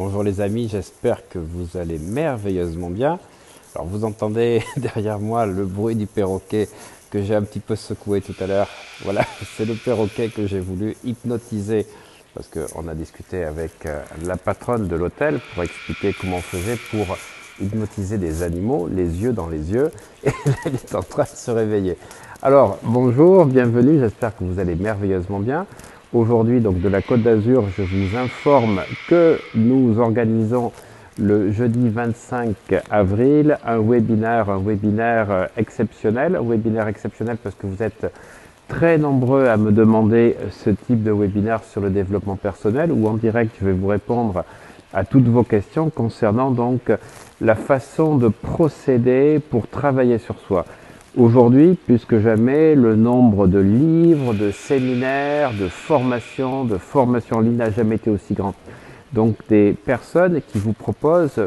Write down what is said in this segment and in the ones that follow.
Bonjour les amis, j'espère que vous allez merveilleusement bien. Alors vous entendez derrière moi le bruit du perroquet que j'ai un petit peu secoué tout à l'heure. Voilà, c'est le perroquet que j'ai voulu hypnotiser parce qu'on a discuté avec la patronne de l'hôtel pour expliquer comment on faisait pour hypnotiser des animaux, les yeux dans les yeux, et là il est en train de se réveiller. Alors bonjour, bienvenue, j'espère que vous allez merveilleusement bien. Aujourd'hui, donc de la Côte d'Azur, je vous informe que nous organisons le jeudi 25 avril un webinaire exceptionnel. Un webinaire exceptionnel parce que vous êtes très nombreux à me demander ce type de webinaire sur le développement personnel où en direct je vais vous répondre à toutes vos questions concernant donc la façon de procéder pour travailler sur soi. Aujourd'hui, plus que jamais, le nombre de livres, de séminaires, de formations en ligne n'a jamais été aussi grand. Donc des personnes qui vous proposent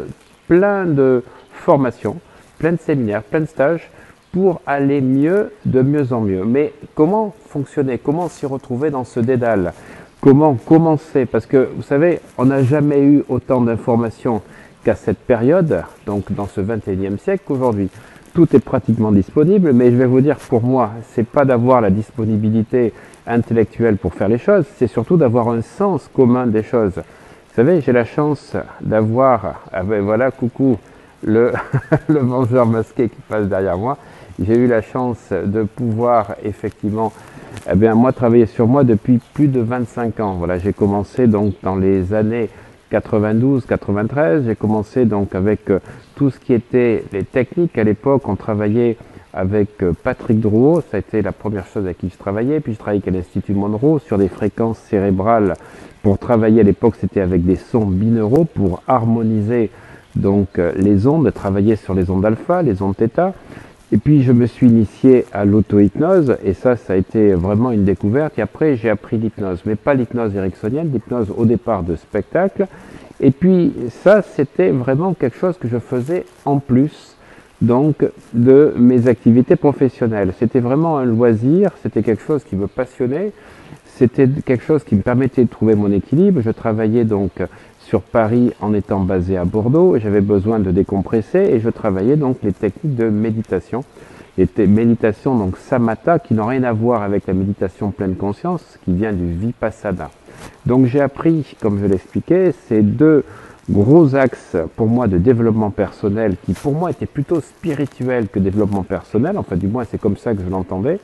plein de formations, plein de séminaires, plein de stages pour aller mieux, de mieux en mieux. Mais comment fonctionner? Comment s'y retrouver dans ce dédale? Comment commencer? Parce que vous savez, on n'a jamais eu autant d'informations qu'à cette période, donc dans ce 21e siècle qu'aujourd'hui. Tout est pratiquement disponible, mais je vais vous dire, pour moi, c'est pas d'avoir la disponibilité intellectuelle pour faire les choses, c'est surtout d'avoir un sens commun des choses. Vous savez, j'ai la chance d'avoir, voilà, coucou, le vengeur masqué qui passe derrière moi. J'ai eu la chance de pouvoir effectivement, moi travailler sur moi depuis plus de 25 ans. Voilà, j'ai commencé donc dans les années 92-93, j'ai commencé donc avec tout ce qui était les techniques. À l'époque, on travaillait avec Patrick Drouot, ça a été la première chose avec qui je travaillais. Puis je travaillais avec l'Institut Monroe sur des fréquences cérébrales. Pour travailler à l'époque, c'était avec des sons binauraux pour harmoniser donc les ondes, travailler sur les ondes alpha, les ondes θ. Et puis je me suis initié à l'auto-hypnose et ça a été vraiment une découverte. Et après j'ai appris l'hypnose, mais pas l'hypnose ericksonienne, l'hypnose au départ de spectacle. Et puis ça c'était vraiment quelque chose que je faisais en plus donc de mes activités professionnelles. C'était vraiment un loisir, c'était quelque chose qui me passionnait, c'était quelque chose qui me permettait de trouver mon équilibre. Je travaillais donc sur Paris en étant basé à Bordeaux, j'avais besoin de décompresser et je travaillais donc les techniques de méditation. Les méditations donc samatha qui n'ont rien à voir avec la méditation pleine conscience qui vient du vipassana. Donc j'ai appris, comme je l'expliquais, ces deux gros axes pour moi de développement personnel qui pour moi étaient plutôt spirituels que développement personnel, enfin du moins c'est comme ça que je l'entendais,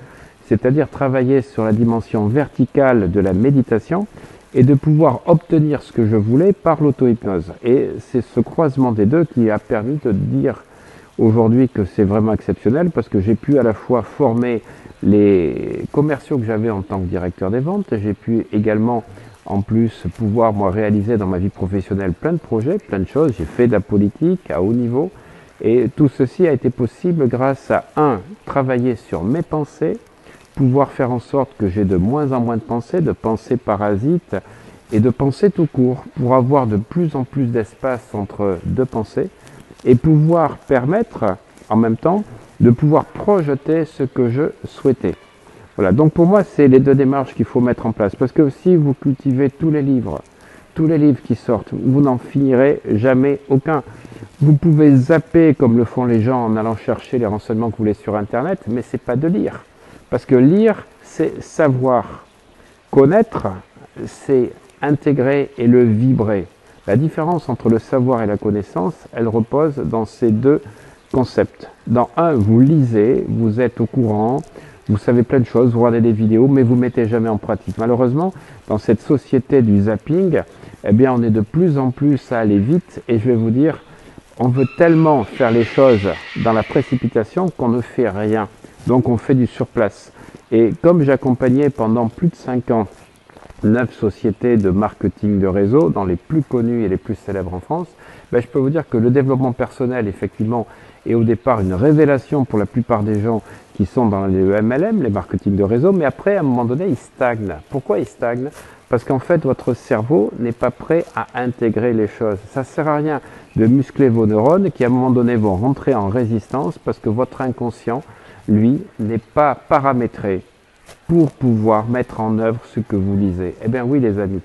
c'est-à-dire travailler sur la dimension verticale de la méditation et de pouvoir obtenir ce que je voulais par l'auto-hypnose. Et c'est ce croisement des deux qui a permis de dire aujourd'hui que c'est vraiment exceptionnel parce que j'ai pu à la fois former les commerciaux que j'avais en tant que directeur des ventes, j'ai pu également en plus pouvoir moi réaliser dans ma vie professionnelle plein de projets, plein de choses. J'ai fait de la politique à haut niveau et tout ceci a été possible grâce à travailler sur mes pensées, pouvoir faire en sorte que j'ai de moins en moins de pensées parasites et de pensées tout court pour avoir de plus en plus d'espace entre deux pensées et pouvoir permettre en même temps de pouvoir projeter ce que je souhaitais. Voilà, donc pour moi c'est les deux démarches qu'il faut mettre en place parce que si vous cultivez tous les livres qui sortent, vous n'en finirez jamais aucun. Vous pouvez zapper comme le font les gens en allant chercher les renseignements que vous voulez sur internet, mais c'est pas de lire. Parce que lire, c'est savoir. Connaître, c'est intégrer et le vibrer. La différence entre le savoir et la connaissance, elle repose dans ces deux concepts. Dans un, vous lisez, vous êtes au courant, vous savez plein de choses, vous regardez des vidéos, mais vous ne mettez jamais en pratique. Malheureusement, dans cette société du zapping, eh bien, on est de plus en plus à aller vite. Et je vais vous dire, on veut tellement faire les choses dans la précipitation qu'on ne fait rien. Donc on fait du surplace. Et comme j'accompagnais pendant plus de 5 ans 9 sociétés de marketing de réseau, dans les plus connues et les plus célèbres en France, je peux vous dire que le développement personnel, effectivement, est au départ une révélation pour la plupart des gens qui sont dans les MLM, les marketing de réseau, mais après, à un moment donné, ils stagnent. Pourquoi ils stagnent? Parce qu'en fait, votre cerveau n'est pas prêt à intégrer les choses. Ça ne sert à rien de muscler vos neurones qui, à un moment donné, vont rentrer en résistance parce que votre inconscient, lui, n'est pas paramétré pour pouvoir mettre en œuvre ce que vous lisez. Eh bien oui les amis,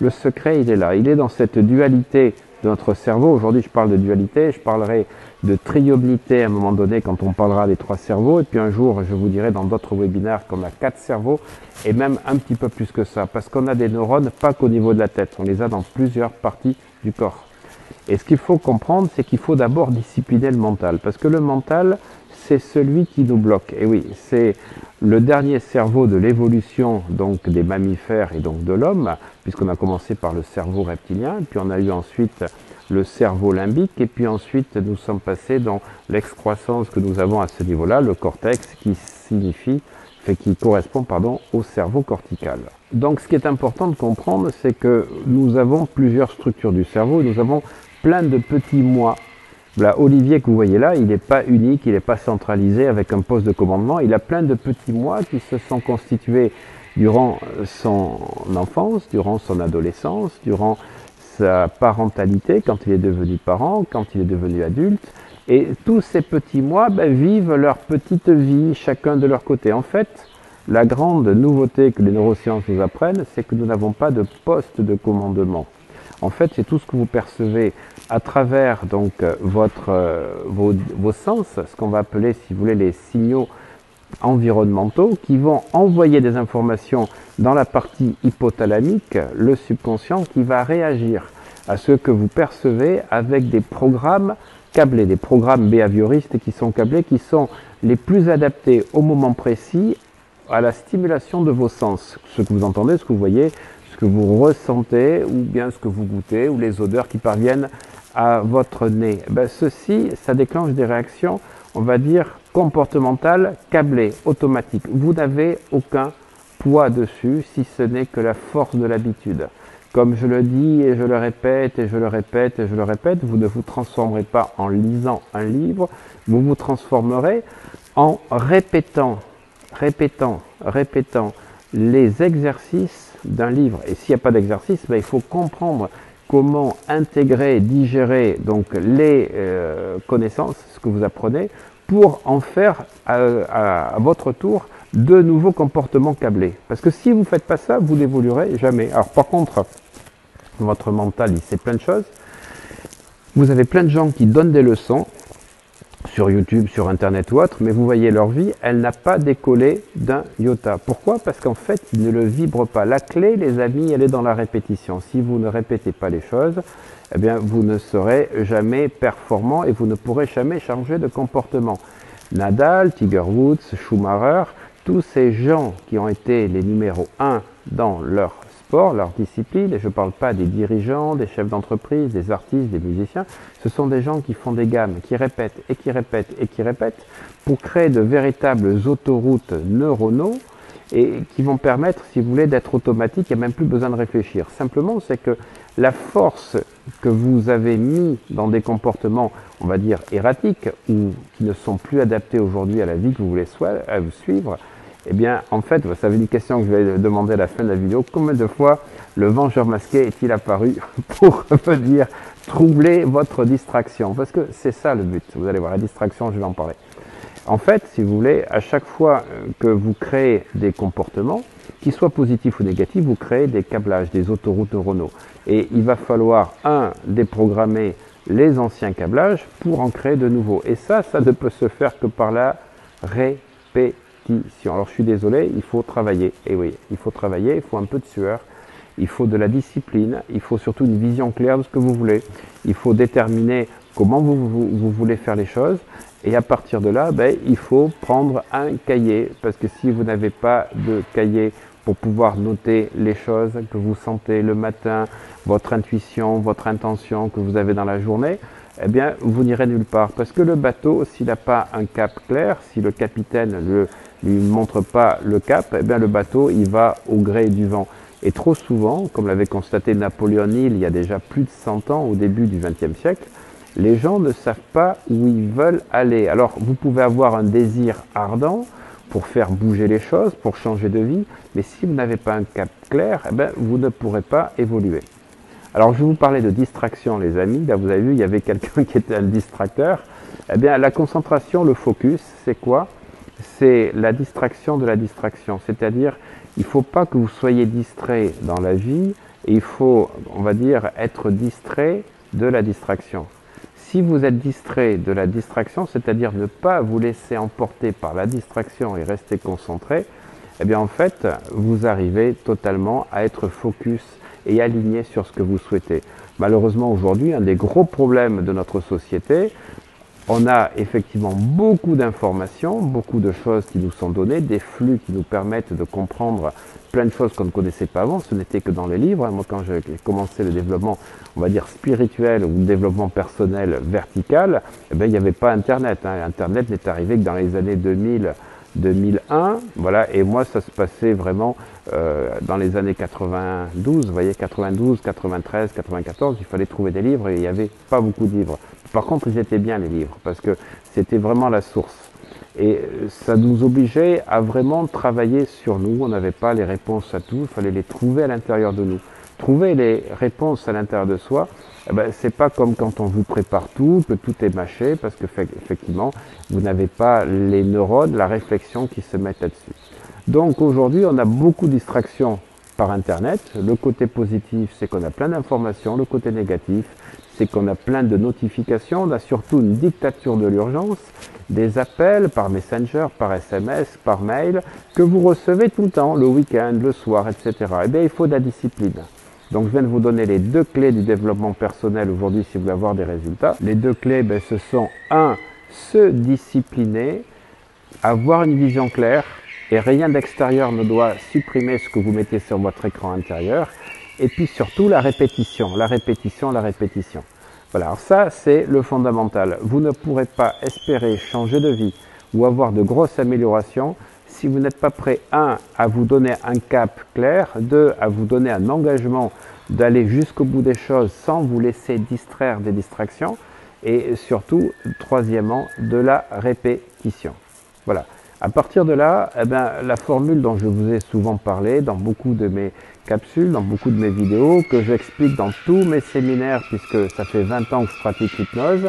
Le secret, il est là. Il est dans cette dualité de notre cerveau. Aujourd'hui, je parle de dualité. Je parlerai de triomnité à un moment donné quand on parlera des 3 cerveaux. Et puis un jour, je vous dirai dans d'autres webinaires qu'on a 4 cerveaux et même un petit peu plus que ça. Parce qu'on a des neurones pas qu'au niveau de la tête. On les a dans plusieurs parties du corps. Et ce qu'il faut comprendre, c'est qu'il faut d'abord discipliner le mental. Parce que le mental, c'est celui qui nous bloque. Et oui, c'est le dernier cerveau de l'évolution donc des mammifères et donc de l'homme, puisqu'on a commencé par le cerveau reptilien, puis on a eu ensuite le cerveau limbique, et puis ensuite nous sommes passés dans l'excroissance que nous avons à ce niveau-là, le cortex, qui correspond au cerveau cortical. Donc ce qui est important de comprendre, c'est que nous avons plusieurs structures du cerveau, nous avons plein de petits moi. Là, Olivier que vous voyez là, il n'est pas unique, il n'est pas centralisé avec un poste de commandement, il a plein de petits moi qui se sont constitués durant son enfance, durant son adolescence, durant sa parentalité, quand il est devenu parent, quand il est devenu adulte. Et tous ces petits moi vivent leur petite vie, chacun de leur côté. En fait, la grande nouveauté que les neurosciences nous apprennent, c'est que nous n'avons pas de poste de commandement. En fait, c'est tout ce que vous percevez à travers donc vos sens, ce qu'on va appeler, si vous voulez, les signaux environnementaux qui vont envoyer des informations dans la partie hypothalamique, le subconscient, qui va réagir à ce que vous percevez avec des programmes câblés, des programmes behavioristes qui sont câblés, qui sont les plus adaptés au moment précis à la stimulation de vos sens, ce que vous entendez, ce que vous voyez, ce que vous ressentez, ou bien ce que vous goûtez, ou les odeurs qui parviennent à votre nez. Ceci, ça déclenche des réactions, on va dire, comportementales, câblées, automatiques. Vous n'avez aucun poids dessus, si ce n'est que la force de l'habitude. Comme je le dis et je le répète et je le répète et je le répète, vous ne vous transformerez pas en lisant un livre, vous vous transformerez en répétant les exercices d'un livre. Et s'il n'y a pas d'exercice, il faut comprendre comment intégrer, digérer donc les connaissances, ce que vous apprenez, pour en faire à votre tour de nouveaux comportements câblés. Parce que si vous ne faites pas ça, vous n'évoluerez jamais. Alors par contre, votre mental, il sait plein de choses. Vous avez plein de gens qui donnent des leçons sur YouTube, sur Internet ou autre, mais vous voyez leur vie, elle n'a pas décollé d'un iota. Pourquoi? Parce qu'en fait, ils ne le vibrent pas. La clé, les amis, elle est dans la répétition. Si vous ne répétez pas les choses, eh bien, vous ne serez jamais performant et vous ne pourrez jamais changer de comportement. Nadal, Tiger Woods, Schumacher, tous ces gens qui ont été les numéros 1 dans leur sport, leur discipline, et je ne parle pas des dirigeants, des chefs d'entreprise, des artistes, des musiciens, ce sont des gens qui font des gammes, qui répètent et qui répètent et qui répètent pour créer de véritables autoroutes neuronaux et qui vont permettre, si vous voulez, d'être automatiques, il n'y a même plus besoin de réfléchir. Simplement, c'est que la force que vous avez mis dans des comportements, on va dire, erratiques ou qui ne sont plus adaptés aujourd'hui à la vie que vous voulez suivre, eh bien, en fait, ça va être une question que je vais demander à la fin de la vidéo. Combien de fois le vengeur masqué est-il apparu pour venir troubler votre distraction? Parce que c'est ça le but. Vous allez voir, la distraction, je vais en parler. En fait, si vous voulez, à chaque fois que vous créez des comportements, qu'ils soient positifs ou négatifs, vous créez des câblages, des autoroutes neuronaux. Et il va falloir, déprogrammer les anciens câblages pour en créer de nouveaux. Et ça ne peut se faire que par la répétition. Alors je suis désolé, il faut travailler. Et oui, il faut travailler, il faut un peu de sueur, il faut de la discipline, il faut surtout une vision claire de ce que vous voulez. Il faut déterminer comment vous voulez faire les choses. Et à partir de là, il faut prendre un cahier. Parce que si vous n'avez pas de cahier pour pouvoir noter les choses que vous sentez le matin, votre intuition, votre intention que vous avez dans la journée, eh bien, vous n'irez nulle part. Parce que le bateau, s'il n'a pas un cap clair, si le capitaine ne lui montre pas le cap, eh bien, le bateau, il va au gré du vent. Et trop souvent, comme l'avait constaté Napoléon Hill il y a déjà plus de 100 ans, au début du XXe siècle, les gens ne savent pas où ils veulent aller. Alors, vous pouvez avoir un désir ardent pour faire bouger les choses, pour changer de vie, mais si vous n'avez pas un cap clair, eh bien, vous ne pourrez pas évoluer. Alors, je vais vous parler de distraction, les amis. Là, vous avez vu, il y avait quelqu'un qui était un distracteur. Eh bien, la concentration, le focus, c'est quoi? C'est la distraction de la distraction. C'est-à-dire, il ne faut pas que vous soyez distrait dans la vie, et il faut, on va dire, être distrait de la distraction. Si vous êtes distrait de la distraction, c'est-à-dire ne pas vous laisser emporter par la distraction et rester concentré, eh bien en fait, vous arrivez totalement à être focus et aligné sur ce que vous souhaitez. Malheureusement aujourd'hui, un des gros problèmes de notre société, on a effectivement beaucoup d'informations, beaucoup de choses qui nous sont données, des flux qui nous permettent de comprendre plein de choses qu'on ne connaissait pas avant, ce n'était que dans les livres. Moi, quand j'ai commencé le développement, on va dire spirituel ou le développement personnel vertical, eh bien, il n'y avait pas Internet. Internet n'est arrivé que dans les années 2000, 2001, voilà, et moi ça se passait vraiment dans les années 92, vous voyez, 92, 93, 94, il fallait trouver des livres et il n'y avait pas beaucoup de livres. Par contre, ils étaient bien les livres, parce que c'était vraiment la source. Et ça nous obligeait à vraiment travailler sur nous, on n'avait pas les réponses à tout, il fallait les trouver à l'intérieur de nous. Trouver les réponses à l'intérieur de soi, eh ben, c'est pas comme quand on vous prépare tout, que tout est mâché, parce que effectivement, vous n'avez pas les neurones, la réflexion qui se mettent là-dessus. Donc aujourd'hui, on a beaucoup de distractions par Internet. Le côté positif, c'est qu'on a plein d'informations. Le côté négatif, c'est qu'on a plein de notifications. On a surtout une dictature de l'urgence, des appels par Messenger, par SMS, par mail, que vous recevez tout le temps, le week-end, le soir, etc. Eh bien, il faut de la discipline. Donc je viens de vous donner les 2 clés du développement personnel aujourd'hui si vous voulez avoir des résultats. Les 2 clés, ben, ce sont 1. Se discipliner, avoir une vision claire et rien d'extérieur ne doit supprimer ce que vous mettez sur votre écran intérieur. Et puis surtout la répétition, la répétition, la répétition. Voilà, alors ça c'est le fondamental. Vous ne pourrez pas espérer changer de vie ou avoir de grosses améliorations si vous n'êtes pas prêt, 1, à vous donner un cap clair, 2, à vous donner un engagement d'aller jusqu'au bout des choses sans vous laisser distraire des distractions, et surtout, troisièmement, de la répétition. Voilà. À partir de là, eh bien, la formule dont je vous ai souvent parlé dans beaucoup de mes capsules, dans beaucoup de mes vidéos, que j'explique dans tous mes séminaires, puisque ça fait 20 ans que je pratique l'hypnose,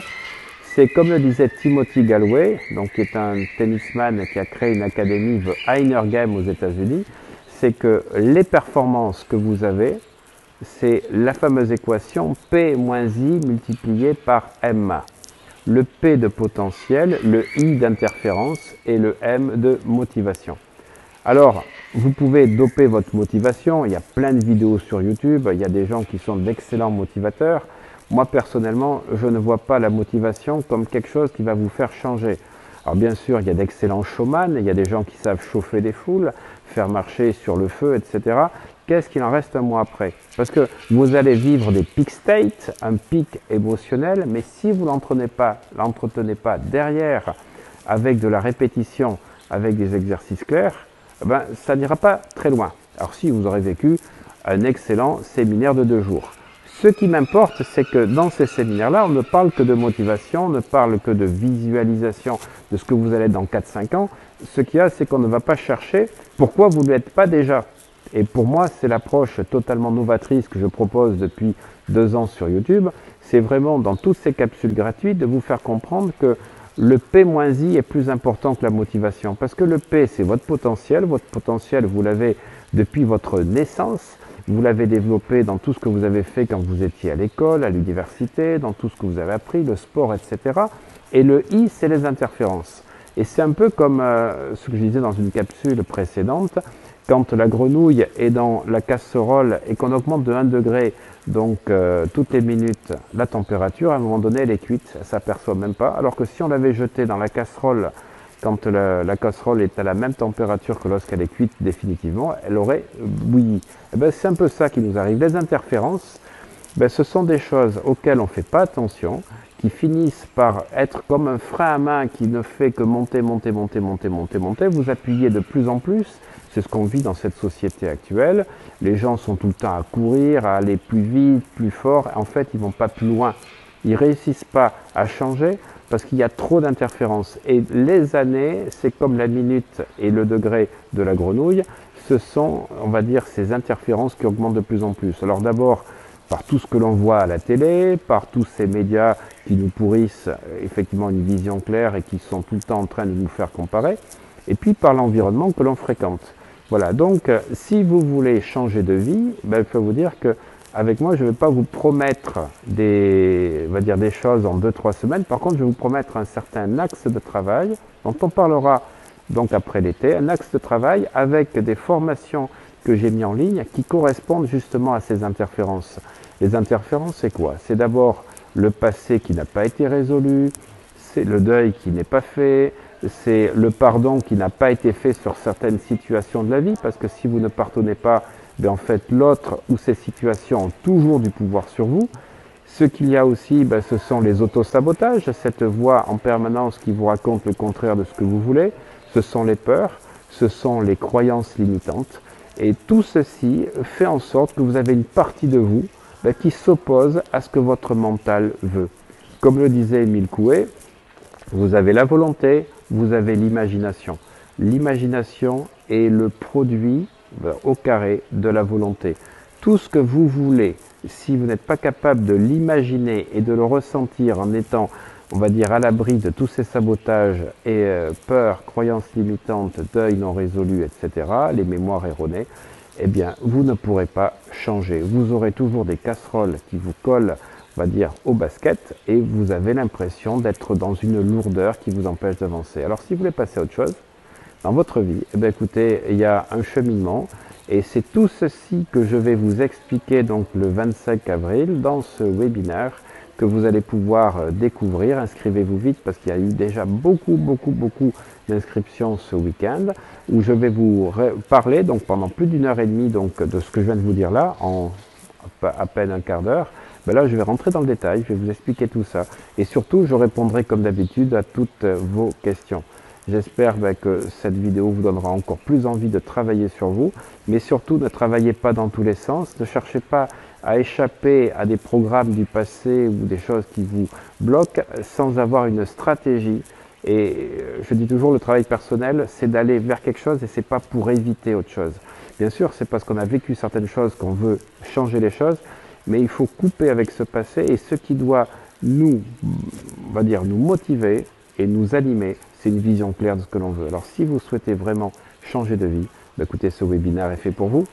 c'est comme le disait Timothy Gallwey, donc qui est un tennisman qui a créé une académie, The Inner Game aux États-Unis, c'est que les performances que vous avez, c'est la fameuse équation P moins I multiplié par M. Le P de potentiel, le I d'interférence et le M de motivation. Alors, vous pouvez doper votre motivation, il y a plein de vidéos sur YouTube, il y a des gens qui sont d'excellents motivateurs. Moi, personnellement, je ne vois pas la motivation comme quelque chose qui va vous faire changer. Alors bien sûr, il y a d'excellents showman, il y a des gens qui savent chauffer des foules, faire marcher sur le feu, etc. Qu'est-ce qu'il en reste un mois après? Parce que vous allez vivre des peak states, un pic émotionnel, mais si vous l'entretenez pas derrière avec de la répétition, avec des exercices clairs, ben, ça n'ira pas très loin. Alors si vous aurez vécu un excellent séminaire de 2 jours. Ce qui m'importe, c'est que dans ces séminaires-là, on ne parle que de motivation, on ne parle que de visualisation de ce que vous allez être dans 4-5 ans. Ce qu'il y a, c'est qu'on ne va pas chercher pourquoi vous ne l'êtes pas déjà. Et pour moi, c'est l'approche totalement novatrice que je propose depuis 2 ans sur YouTube. C'est vraiment, dans toutes ces capsules gratuites, de vous faire comprendre que le P-I est plus important que la motivation. Parce que le P, c'est votre potentiel. Votre potentiel, vous l'avez depuis votre naissance. Vous l'avez développé dans tout ce que vous avez fait quand vous étiez à l'école, à l'université, dans tout ce que vous avez appris, le sport, etc. Et le I, c'est les interférences. Et c'est un peu comme ce que je disais dans une capsule précédente, quand la grenouille est dans la casserole et qu'on augmente de 1 degré, donc toutes les minutes, la température, à un moment donné, elle est cuite, elle ne s'aperçoit même pas. Alors que si on l'avait jetée dans la casserole, quand la casserole est à la même température que lorsqu'elle est cuite définitivement, elle aurait bouilli. Et ben, c'est un peu ça qui nous arrive. Les interférences, ben, ce sont des choses auxquelles on ne fait pas attention, qui finissent par être comme un frein à main qui ne fait que monter, monter, monter, monter, monter, monter. Vous appuyez de plus en plus. C'est ce qu'on vit dans cette société actuelle. Les gens sont tout le temps à courir, à aller plus vite, plus fort. En fait, ils ne vont pas plus loin. Ils ne réussissent pas à changer parce qu'il y a trop d'interférences. Et les années, c'est comme la minute et le degré de la grenouille. Ce sont, on va dire, ces interférences qui augmentent de plus en plus. Alors d'abord, par tout ce que l'on voit à la télé, par tous ces médias qui nous pourrissent effectivement une vision claire et qui sont tout le temps en train de nous faire comparer, et puis par l'environnement que l'on fréquente. Voilà, donc si vous voulez changer de vie, ben, je peux vous dire que avec moi, je ne vais pas vous promettre on va dire des choses en 2-3 semaines. Par contre, je vais vous promettre un certain axe de travail dont on parlera donc après l'été, un axe de travail avec des formations que j'ai mis en ligne qui correspondent justement à ces interférences. Les interférences, c'est quoi? C'est d'abord le passé qui n'a pas été résolu, c'est le deuil qui n'est pas fait, c'est le pardon qui n'a pas été fait sur certaines situations de la vie, parce que si vous ne pardonnez pas, ben en fait l'autre ou ces situations ont toujours du pouvoir sur vous. Ce qu'il y a aussi, ben, ce sont les autosabotages, cette voix en permanence qui vous raconte le contraire de ce que vous voulez, ce sont les peurs, ce sont les croyances limitantes, et tout ceci fait en sorte que vous avez une partie de vous ben, qui s'oppose à ce que votre mental veut. Comme le disait Émile Coué, vous avez la volonté, vous avez l'imagination. L'imagination est le produit au carré de la volonté. Tout ce que vous voulez, si vous n'êtes pas capable de l'imaginer et de le ressentir en étant, on va dire, à l'abri de tous ces sabotages et peurs, croyances limitantes, deuil non résolu, etc., les mémoires erronées, eh bien, vous ne pourrez pas changer. Vous aurez toujours des casseroles qui vous collent, on va dire, au basket, et vous avez l'impression d'être dans une lourdeur qui vous empêche d'avancer. Alors, si vous voulez passer à autre chose dans votre vie, eh bien, écoutez, il y a un cheminement, et c'est tout ceci que je vais vous expliquer donc le 25 avril dans ce webinaire que vous allez pouvoir découvrir. Inscrivez-vous vite parce qu'il y a eu déjà beaucoup d'inscriptions ce week-end où je vais vous parler donc pendant plus d'1 h 30 donc de ce que je viens de vous dire là en à peine un quart d'heure. Ben là, je vais rentrer dans le détail, je vais vous expliquer tout ça et surtout, je répondrai comme d'habitude à toutes vos questions. J'espère que cette vidéo vous donnera encore plus envie de travailler sur vous, mais surtout ne travaillez pas dans tous les sens, ne cherchez pas à échapper à des programmes du passé ou des choses qui vous bloquent sans avoir une stratégie. Et je dis toujours, le travail personnel, c'est d'aller vers quelque chose et c'est pas pour éviter autre chose. Bien sûr, c'est parce qu'on a vécu certaines choses qu'on veut changer les choses, mais il faut couper avec ce passé et ce qui doit nous, on va dire, nous motiver et nous animer, c'est une vision claire de ce que l'on veut. Alors si vous souhaitez vraiment changer de vie, écoutez, ce webinaire est fait pour vous.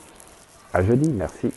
À jeudi, merci.